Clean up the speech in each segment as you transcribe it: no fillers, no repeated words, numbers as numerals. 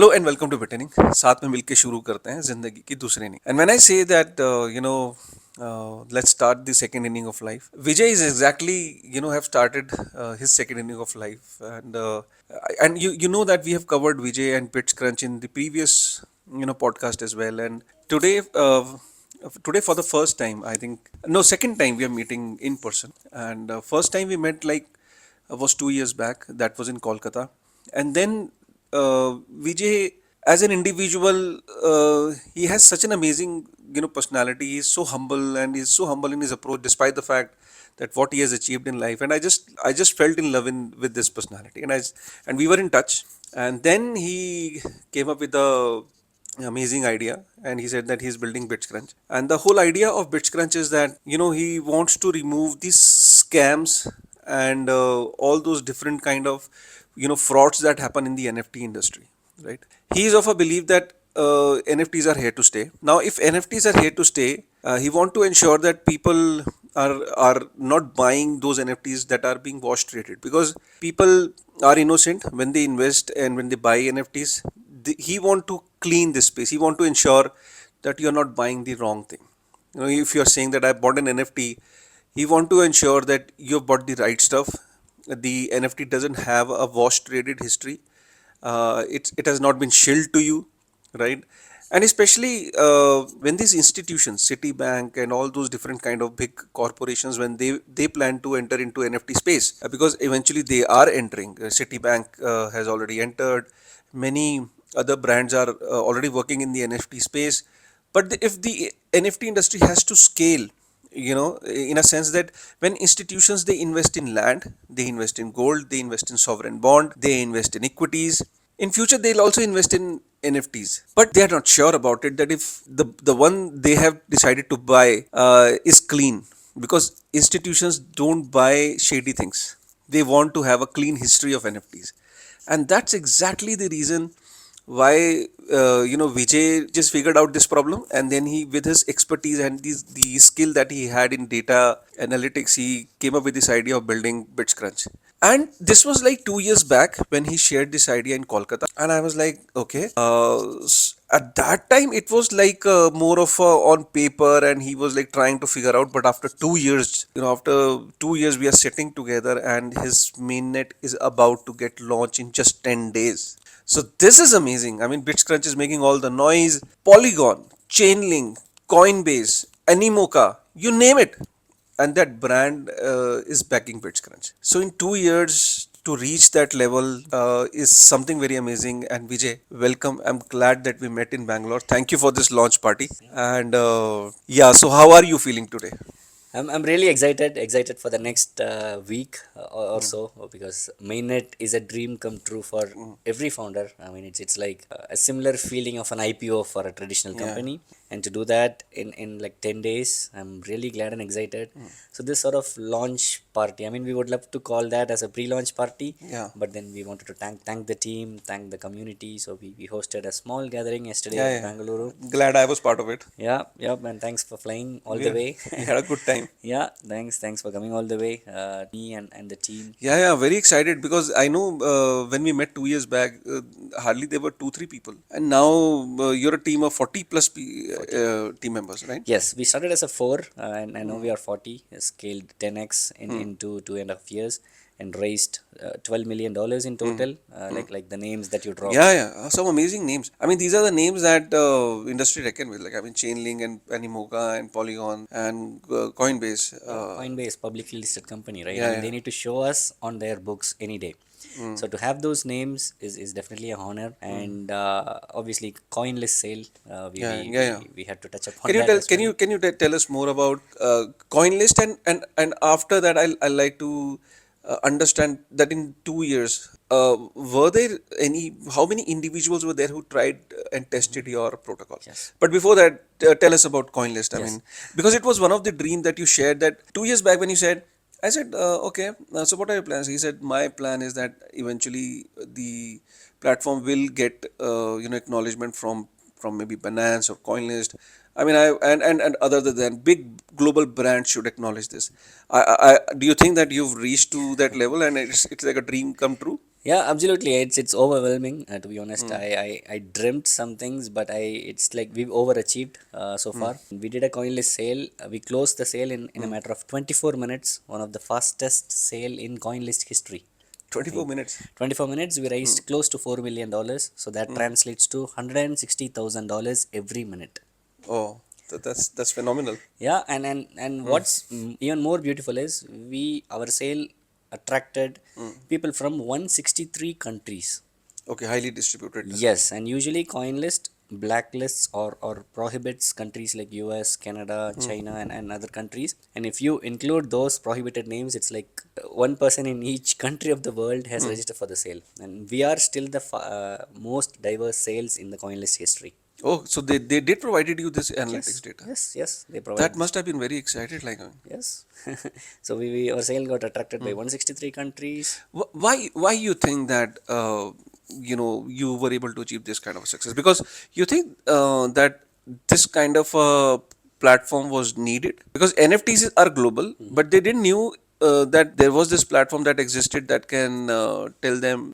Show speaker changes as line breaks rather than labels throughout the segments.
Hello and welcome to Bittering. साथ में मिलके शुरू करते हैं जिंदगी की दूसरी inning. And when I say that, let's start the second inning of life. Vijay is exactly, have started his second inning of life, and you know that we have covered Vijay and BitCrunch in the previous podcast as well. And today for the first time, I think no second time we are meeting in person. And first time we met was 2 years back. That was in Kolkata, and then Vijay, as an individual, he has such an amazing, personality. He's so humble, and he's so humble in his approach, despite the fact that what he has achieved in life. And I just felt in love with this personality, and we were in touch. And then he came up with a amazing idea, and he said that he's building BitCrunch. And the whole idea of BitCrunch is that he wants to remove these scams and all those different kind of frauds that happen in the NFT industry, right? He is of a belief that NFTs are here to stay. Now if NFTs are here to stay, he want to ensure that people are not buying those NFTs that are being wash traded, because people are innocent when they invest and when they buy NFTs. He want to clean this space. He want to ensure that you're not buying the wrong thing. If you're saying that I bought an NFT, he want to ensure that you've bought the right stuff. The NFT doesn't have a wash traded history. It has not been shilled to you, right? And especially when these institutions, Citibank and all those different kind of big corporations, when they plan to enter into NFT space, because eventually they are entering. Citibank has already entered. Many other brands are already working in the NFT space. But if the NFT industry has to scale, in a sense that when institutions, they invest in land, they invest in gold, they invest in sovereign bond, they invest in equities. In future, they'll also invest in NFTs, but they are not sure about it. That if the one they have decided to buy is clean, because institutions don't buy shady things. They want to have a clean history of NFTs, and that's exactly the reason why Vijay just figured out this problem, and then he, with his expertise and the skill that he had in data analytics, he came up with this idea of building BitCrunch. And this was like 2 years back when he shared this idea in Kolkata, and I was like, okay. At that time, it was like more of on paper, and he was like trying to figure out. But after 2 years, after 2 years, we are sitting together, and his mainnet is about to get launched in just 10 days. So this is amazing. I mean, BitCrunch is making all the noise. Polygon, Chainlink, Coinbase, Animoca, you name it, and that brand is backing BitCrunch. So in 2 years to reach that level is something very amazing. And Vijay, welcome. I'm glad that we met in Bangalore. Thank you for this launch party. And yeah, so how are you feeling today?
I'm really excited for the next week or so, because Mainnet is a dream come true for every founder. I mean, it's like a similar feeling of an IPO for a traditional
Yeah.
company, and to do that in like 10 days, I'm really glad and excited. So this sort of launch party, I mean, we would love to call that as a pre-launch party,
Yeah.
but then we wanted to thank the team, thank the community. So we hosted a small gathering yesterday
Yeah,
at
yeah.
Bangalore.
Glad I was part of it.
Yeah, yeah, and thanks for flying all the
We,
way.
we had a good time.
Yeah, thanks for coming all the way. Me and the team.
Yeah, yeah, very excited because I know when we met 2 years back, hardly there were two, three people, and now you're a team of 40 plus
40.
team members, right?
Yes, we started as a four, and now we are 40, scaled 10x
Hmm.
in 2.5 years, and raised $12 million in total. Like the names that you
Yeah,
dropped.
yeah, some amazing names. I mean, these are the names that industry reckon with. Like, I mean, Chainlink and Animoca and Polygon and Coinbase.
Yeah, Coinbase, publicly listed company, right? I
Yeah,
mean,
yeah.
they need to show us on their books any day.
Mm.
So to have those names is definitely a honor, and obviously coinless sale.
Yeah, yeah, yeah.
We had to touch
Can
upon
you
that
tell?
as well.
Can you tell us more about CoinList, and after that, I like to understand that in 2 years, were there any? How many individuals were there who tried and tested your protocol?
Yes.
But before that, tell us about CoinList. I
Yes.
mean, because it was one of the dream that you shared that 2 years back when you said. I said, okay. So what are your plans? He said, my plan is that eventually the platform will get acknowledgement from maybe Binance or CoinList. I mean, and other than big global brands should acknowledge this. Do you think that you've reached to that level and it's like a dream come true?
Yeah, absolutely. It's overwhelming. To be honest, I dreamt some things, but it's like we've overachieved so far. We did a coinless sale. We closed the sale in a matter of 24 minutes. One of the fastest sale in coinlist history.
24
Right.
minutes.
24 minutes. We raised close to $4 million. So that translates to $160,000 every minute.
Oh, that's phenomenal.
Yeah, and what's even more beautiful is our sale attracted people from 163 countries.
Okay, highly distributed.
Yes, and usually CoinList blacklists or prohibits countries like US, Canada, China, and other countries. And if you include those prohibited names, it's like one person in each country of the world has registered for the sale. And we are still the most diverse sales in the CoinList history.
Oh, so they did provided you this analytics
Yes,
data.
yes, they
That
provide this.
must have been very excited. Like,
Yes. So our sale got attracted by 163 countries.
why you think that you were able to achieve this kind of success? Because you think that this kind of platform was needed, because NFTs are global, but they didn't knew that there was this platform that existed that can tell them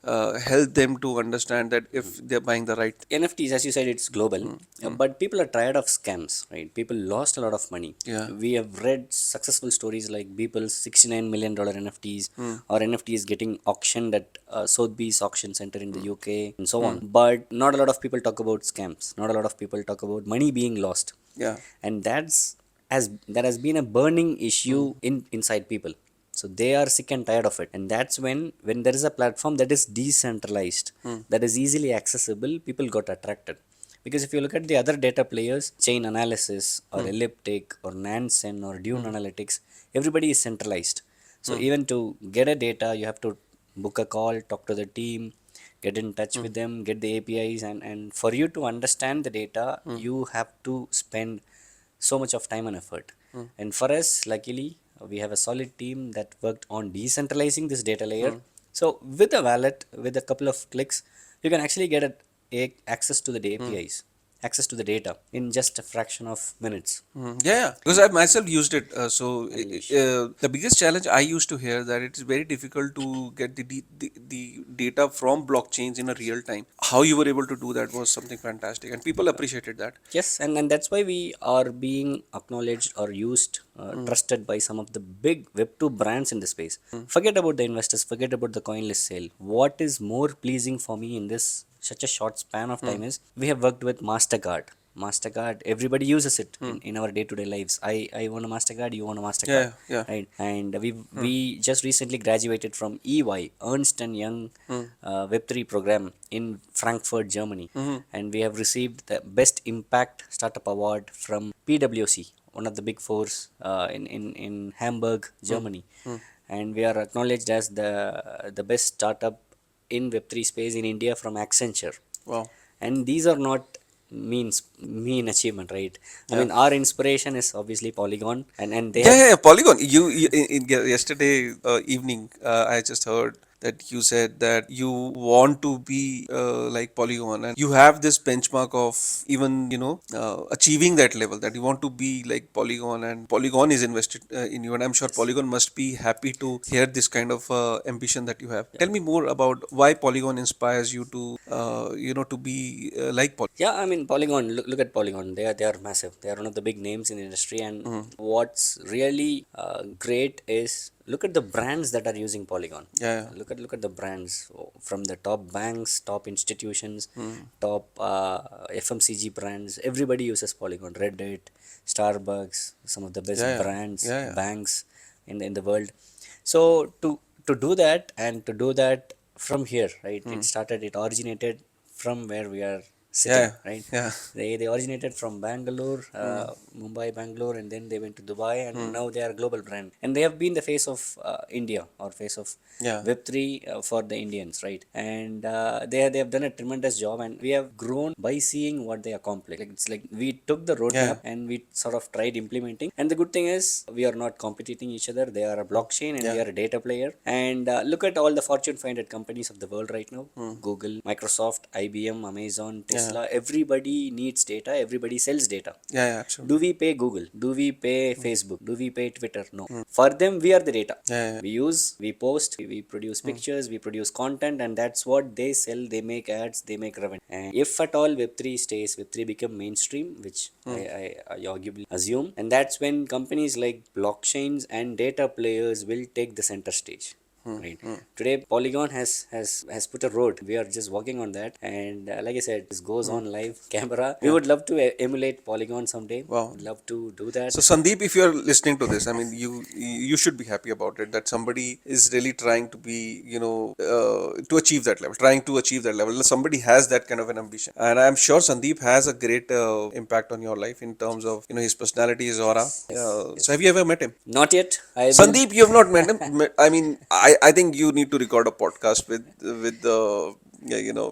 help them to understand that if they're buying the right.
NFTs, as you said, it's global, but people are tired of scams, right? People lost a lot of money.
Yeah.
We have read successful stories like Beeple's $69 million NFTs, or NFTs getting auctioned at Sotheby's auction center in the UK, and so on. But not a lot of people talk about scams. Not a lot of people talk about money being lost,
Yeah.
and that has been a burning issue inside people. So they are sick and tired of it, and that's when there is a platform that is decentralized, that is easily accessible, people got attracted. Because if you look at the other data players, chain analysis or elliptic or nansen or dune analytics, everybody is centralized. So even to get a data, you have to book a call, talk to the team, get in touch with them, get the APIs, and for you to understand the data, you have to spend so much of time and effort. And for us, luckily, we have a solid team that worked on decentralizing this data layer. So with a wallet, with a couple of clicks, you can actually get access to the APIs, access to the data in just a fraction of minutes.
Yeah, yeah, because I've myself used it.
Unleash.
The biggest challenge I used to hear that it is very difficult to get the data from blockchains in a real time. How you were able to do that was something fantastic, and people appreciated that.
Yes, and that's why we are being acknowledged or used, trusted by some of the big Web2 brands in the space. Forget about the investors, forget about the CoinList sale. What is more pleasing for me in this such a short span of time is we have worked with MasterCard. MasterCard, everybody uses it in our day-to-day lives. I want a MasterCard, you want a MasterCard,
Yeah, yeah.
right? And we just recently graduated from EY, Ernst and Young Web3 program in Frankfurt, Germany, and we have received the Best Impact Startup Award from PwC, one of the big fours in Hamburg, Germany, and we are acknowledged as the best startup in Web3 space in India from Accenture.
Wow.
And these are not mean achievement, right? I
Yeah.
mean, our inspiration is obviously Polygon, and they
Yeah,
have.
yeah, yeah, Polygon. Yesterday evening, I just heard that you said that you want to be like Polygon, and you have this benchmark of even achieving that level, that you want to be like Polygon, and Polygon is invested in you, and I'm sure
Yes.
Polygon must be happy to hear this kind of ambition that you have. Tell me more about why Polygon inspires you to to be like Polygon.
Yeah, I mean Polygon. Look at Polygon. They are massive. They are one of the big names in the industry. And what's really great is look at the brands that are using Polygon.
Yeah,
Look at the brands from the top banks, top institutions, top FMCG brands. Everybody uses Polygon. Reddit, Starbucks, some of the best
yeah,
brands,
yeah, yeah,
banks in the world. So to do that and to do that from here, right? It originated from where we are sitting,
yeah,
right?
yeah,
They originated from Bangalore, Mumbai, Bangalore, and then they went to Dubai, and now they are a global brand. And they have been the face of India, or face of
yeah,
Web3 for the Indians, right? And they have done a tremendous job, and we have grown by seeing what they accomplish. Like it's like we took the
yeah.
roadmap and we sort of tried implementing. And the good thing is we are not competing each other. They are a blockchain and we
Yeah.
are a data player. And look at all the Fortune 500 companies of the world right now: Google, Microsoft, IBM, Amazon,
Yeah.
Tesla, everybody needs data, everybody sells data.
Yeah, yeah,
Do
absolutely.
we pay Google? Do we pay Facebook? Do we pay Twitter? No. For them, we are the data.
Yeah, yeah.
We use, we post, we produce pictures, we produce content, and that's what they sell. They make ads, they make revenue. And if at all Web3 stays, Web3 become mainstream, which I arguably assume, and that's when companies like blockchains and data players will take the center stage. Right. Today, Polygon has put a road. We are just working on that, and like I said, this goes on live camera. We
Yeah.
would love to emulate Polygon someday.
Wow.
Would love to do that.
So Sandeep, if you're listening to this, I mean, you should be happy about it that somebody is really trying to be, to achieve that level, trying to achieve that level. Somebody has that kind of an ambition, and I'm sure Sandeep has a great impact on your life in terms of his personality, his aura.
Yes.
So have you ever met him?
Not yet. I will.
Sandeep, you have not met him. I mean, I think you need to record a podcast with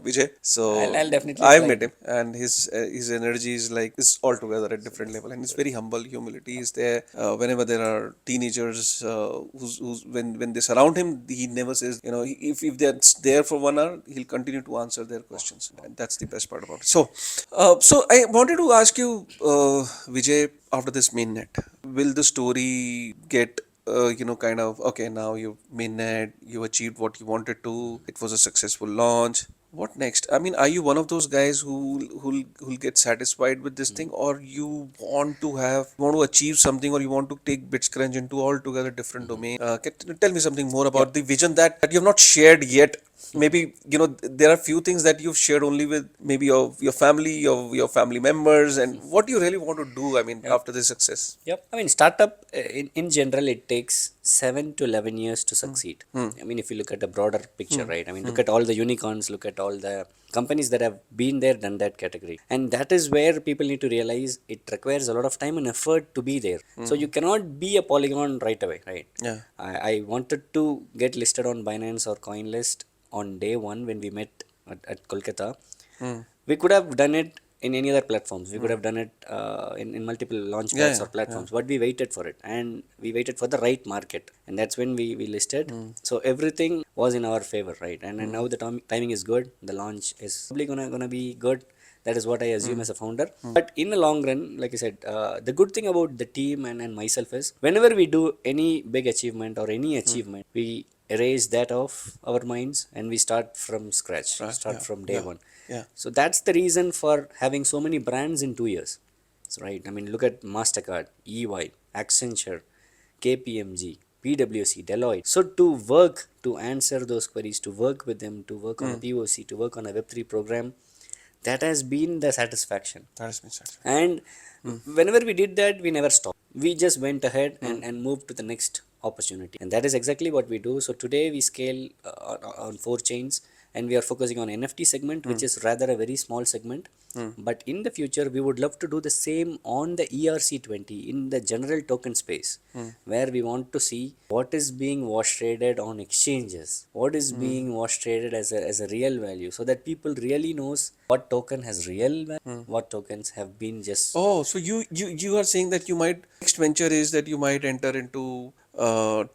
Vijay. So
I'll definitely
I've
try.
met him, and his energy is like is altogether at different level, and it's very humble. Humility is there. Whenever there are teenagers who's when they surround him, he never says if they're there for 1 hour, he'll continue to answer their questions, and that's the best part about it. So I wanted to ask you, Vijay, after this mainnet, will the story get kind of okay? Now you mainnet, you achieved what you wanted to. It was a successful launch. What next? I mean, are you one of those guys who'll get satisfied with this thing, or you want to achieve something, or you want to take Bitscrunch into altogether different domain? Tell me something more about the vision that you have not shared yet. Maybe there are few things that you've shared only with maybe your family, your family members, and what do you really want to do? I mean, after this success.
Yep. I mean, startup in general, it takes 7 to 11 years to succeed. I mean, if you look at the broader picture, right? I mean, look at all the unicorns, look at all the companies that have been there, done that category. And that is where people need to realize it requires a lot of time and effort to be there. So you cannot be a Polygon right away, right?
Yeah.
I wanted to get listed on Binance or CoinList on day one when we met at Kolkata. We could have done it in any other platforms. We could have done it in multiple launch
Yeah,
pads
yeah,
or platforms, but we waited for it, and we waited for the right market, and that's when we listed. So everything was in our favor, right? And now the timing is good. The launch is probably gonna be good. That is what I assume as a founder. But in the long run, like I said, the good thing about the team and myself is whenever we do any big achievement or any achievement, we erase that off our minds and we start from scratch,
Right.
start
Yeah.
from day
Yeah.
one.
Yeah.
So that's the reason for having so many brands in 2 years. So, right. I mean, look at MasterCard, EY, Accenture, KPMG, PwC, Deloitte. So to work, to answer those queries, to work with them, to work on a POC, to work on a Web3 program, that has been the satisfaction.
That has been said.
And whenever we did that, we never stopped. We just went ahead and moved to the next opportunity. And that is exactly what we do. So today we scale on 4 chains, and we are focusing on NFT segment, which is rather a very small segment. But in the future, we would love to do the same on the ERC20 in the general token space, where we want to see what is being wash traded on exchanges, what is being wash traded as a real value, so that people really knows what token has real value, what tokens have been just.
Oh, so you are saying that you might next venture is that you might enter into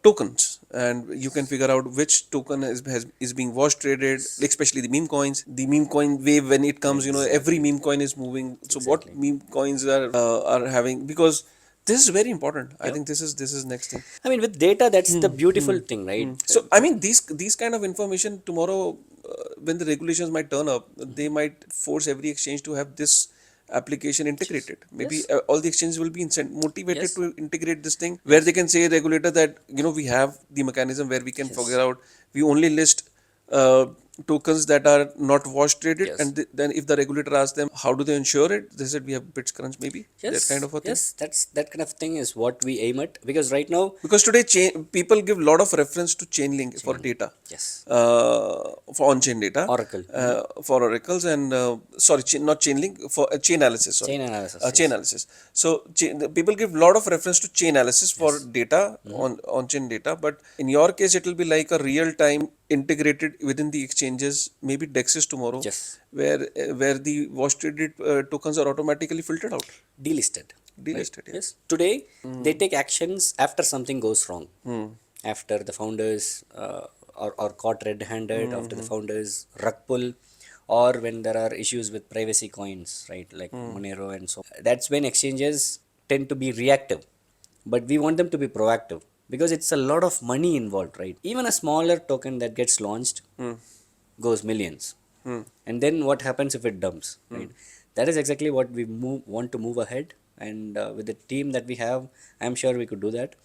tokens, and you can figure out which token is being wash traded, especially the meme coins. The meme coin wave when it comes, every
Exactly.
meme coin is moving. So what
Exactly.
meme coins are having, because this is very important. I
Yep.
think this is next thing.
I mean, with data, that's the beautiful thing, right?
So I mean these kind of information tomorrow, when the regulations might turn up, they might force every exchange to have this application integrated. Maybe
Yes.
all the exchanges will be motivated
Yes.
to integrate this thing, where they can say regulator that we have the mechanism where we can figure
Yes.
out, we only list tokens that are not wash traded,
Yes.
and then if the regulator asks them how do they ensure it, they said we have Bitscrunch, maybe that kind
Yes.
of a thing.
Yes. That kind of thing is what we aim at, because right now,
Because today people give lot of reference to Chainlink for data,
yes,
for on-chain data,
Oracle,
for oracles, and sorry, not Chainlink, for chain analysis. Sorry,
chain analysis.
chain
Yes.
analysis. So the people give lot of reference to chain analysis for
Yes.
data on-chain data, but in your case, it will be like a real-time integrated within the exchanges, maybe DEXs tomorrow,
Yes.
where the wash traded tokens are automatically filtered out,
Delisted. Right.
delisted. Yeah.
Yes. Today, they take actions after something goes wrong. After the founders are caught red-handed, after the founders rug pull, or when there are issues with privacy coins, right, like Monero and so. That's when exchanges tend to be reactive, but we want them to be proactive because it's a lot of money involved, right? Even a smaller token that gets launched goes millions, and then what happens if it dumps, right? That is exactly what we want to move ahead, and with the team that we have, I'm sure we could do that.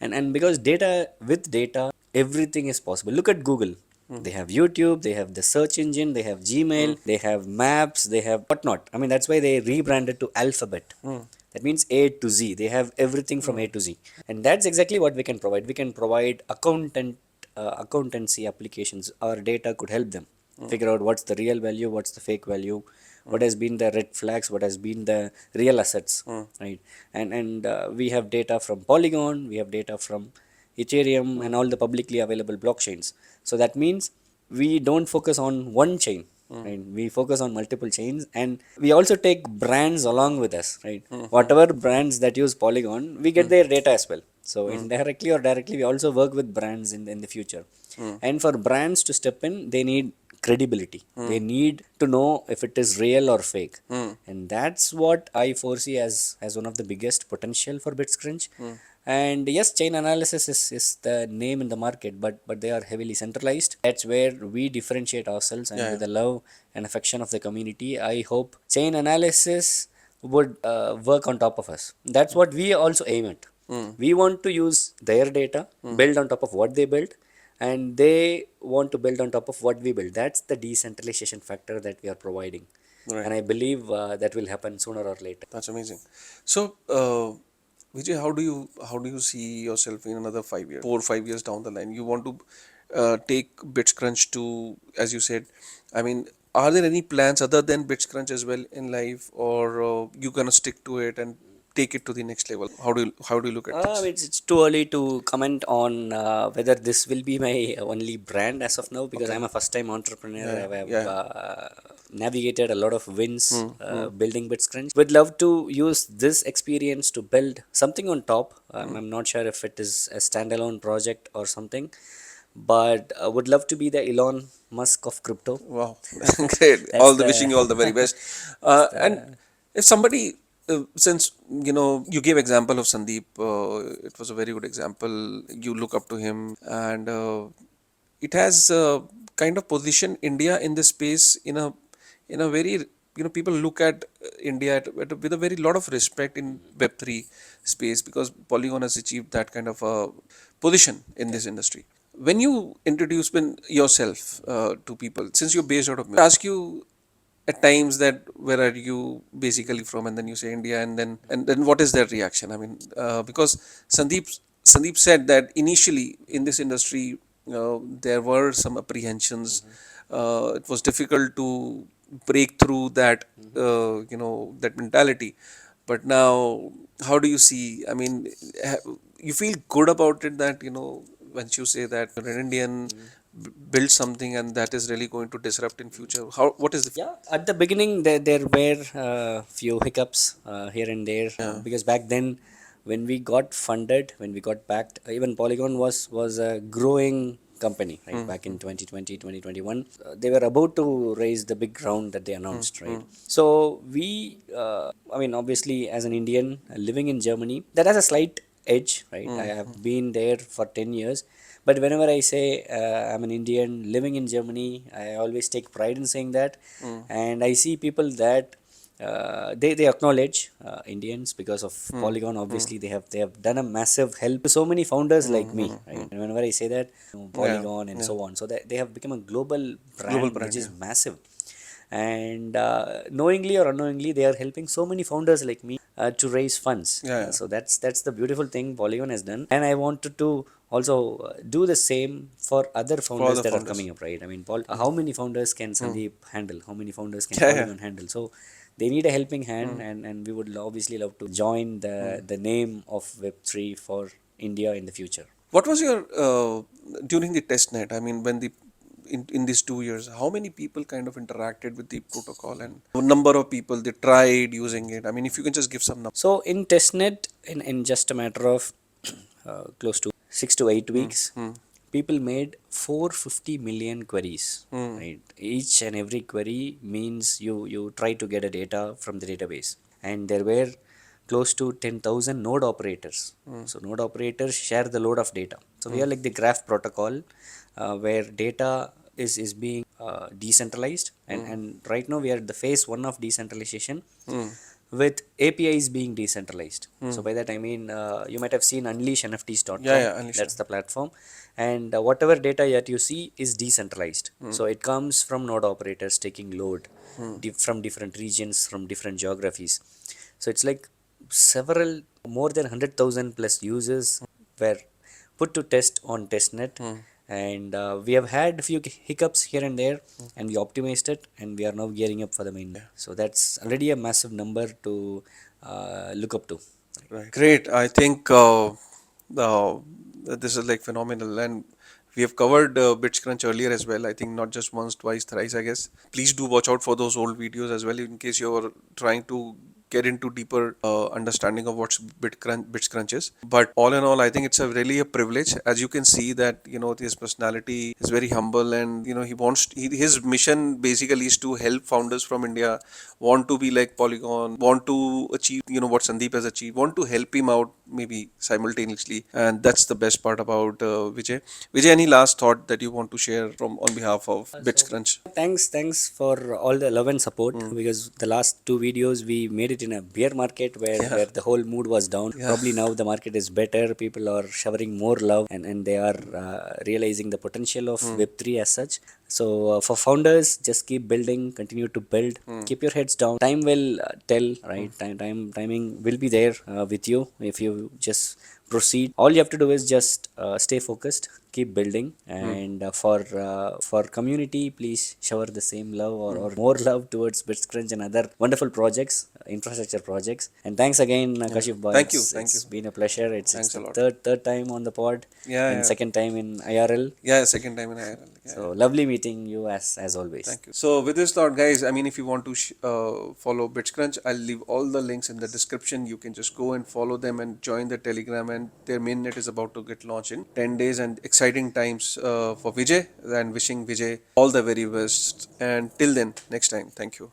And because data, with data everything is possible. Look at Google. They have YouTube, they have the search engine, they have Gmail, they have maps, they have whatnot. I mean, that's why they rebranded to Alphabet. That means A to Z. They have everything from A to Z, and that's exactly what we can provide. We can provide accountancy applications. Our data could help them figure out what's the real value, what's the fake value, what has been the red flags, what has been the real assets, right? And we have data from Polygon, we have data from Ethereum, and all the publicly available blockchains. So that means we don't focus on one chain, right? We focus on multiple chains, and we also take brands along with us, right? Whatever brands that use Polygon, we get their data as well. So indirectly or directly, we also work with brands in the future. And for brands to step in, they need credibility. They need to know if it is real or fake. And that's what I foresee as one of the biggest potential for Bitscrunch. And yes, chain analysis is the name in the market, but they are heavily centralized. That's where we differentiate ourselves, and with the love and affection of the community, I hope chain analysis would work on top of us. That's what we also aim at. We want to use their data, build on top of what they built, and they want to build on top of what we build. That's the decentralization factor that we are providing.
Right.
And I believe that will happen sooner or later.
That's amazing. So, Vijay, how do you see yourself in another 5 years, 4 or 5 years down the line? You want to take Bitscrunch to, as you said. I mean, are there any plans other than Bitscrunch as well in life, or you gonna stick to it and take it to the next level? How do you look at this?
It's too early to comment on whether this will be my only brand as of now, because I'm a first time entrepreneur. I have navigated a lot of wins building Bitscrunch. Would love to use this experience to build something on top. I'm not sure if it is a standalone project or something, but would love to be the Elon Musk of crypto.
Wow, great! Wishing you all the very best. And if somebody, since you gave example of Sandeep, it was a very good example. You look up to him, and it has kind of positioned India in this space in a very, people look at India with a very lot of respect in Web3 space, because Polygon has achieved that kind of a position in this industry. When you introduce yourself to people, since you're based out of Mumbai, ask you at times that where are you basically from, and then you say India, and then what is their reaction? I mean, because Sandeep said that initially in this industry there were some apprehensions. It was difficult to break through that that mentality. But now, how do you see? I mean, you feel good about it that once you say that you're an Indian, build something, and that is really going to disrupt in future. What is the
Yeah, at the beginning there were few hiccups here and there, because back then when we got funded, when we got backed, even Polygon was a growing company, right? Back in 2020, 2021, they were about to raise the big round that they announced, right? So we, I mean, obviously as an Indian living in Germany, that has a slight edge, right? I have been there for 10 years. But whenever I say I'm an Indian living in Germany, I always take pride in saying that. And I see people that they acknowledge Indians because of Polygon. Obviously, they have done a massive help to so many founders like me, right? And whenever I say that, Polygon and so on, so that they have become a global brand, which is massive. And knowingly or unknowingly, they are helping so many founders like me to raise funds. So that's the beautiful thing Polygon has done, and I wanted to also do the same for other founders that are coming up, right? I mean, how many founders can Sandeep handle? How many founders can Polygon handle? So they need a helping hand, and we would obviously love to join the name of Web3 for India in the future.
What was your during the test net? I mean, when in these 2 years, how many people kind of interacted with the protocol, and number of people they tried using it? I mean, if you can just give some numbers.
So in testnet, in just a matter of close to 6 to 8 weeks, people made 450 million queries, right? Each and every query means you try to get a data from the database, and there were close to 10,000 node operators. So node operators share the load of data. So we are like the graph protocol, where data is being decentralized, and right now we are at the phase one of decentralization, with APIs being decentralized. So by that I mean, you might have seen
Yeah,
unleashnfts.com.
yeah, Alicia.
That's the platform, and whatever data that you see is decentralized. So it comes from node operators taking load from different regions, from different geographies. So it's like several more than 100,000 plus users were put to test on testnet, and we have had a few hiccups here and there, and we optimized it, and we are now gearing up for the main. So that's already a massive number to look up to.
Right. Great. I think uh, this is like phenomenal, and we have covered BitCrunch earlier as well. I think not just once, twice, thrice, I guess. Please do watch out for those old videos as well in case you're trying to get into deeper understanding of what BitCrunch is. But all in all, I think it's a really a privilege. As you can see that, his personality is very humble, and, his mission basically is to help founders from India want to be like Polygon, want to achieve, what Sandeep has achieved, want to help him out maybe simultaneously. And that's the best part about Vijay. Vijay, any last thought that you want to share from on behalf of
So
BitCrunch?
thanks for all the love and support, because the last two videos we made it in a bear market where
Yeah,
the whole mood was down.
yeah.
Probably now the market is better. People are showering more love, and they are realizing the potential of Web3 as such. So for founders, just keep building, continue to build, keep your heads down. Time will tell, right? Timing will be there with you if you just proceed. All you have to do is just stay focused, keep building, and for community, please shower the same love, or more love towards Bitscrunch and other wonderful projects, infrastructure projects. And thanks again,
Yeah.
Kashif boy.
Thank you. Thank
It's
you.
been a pleasure. It's
Thanks a
the
lot.
third time on the pod,
Yeah,
and
yeah.
second time in IRL.
Yeah, second time in IRL. Yeah,
So
yeah.
lovely meeting you as always.
Thank you. So with this thought, guys, I mean, if you want to follow BitCrunch, I'll leave all the links in the description. You can just go and follow them and join the Telegram. And their mainnet is about to get launched in 10 days, and exciting times for Vijay. And wishing Vijay all the very best. And till then, next time, thank you.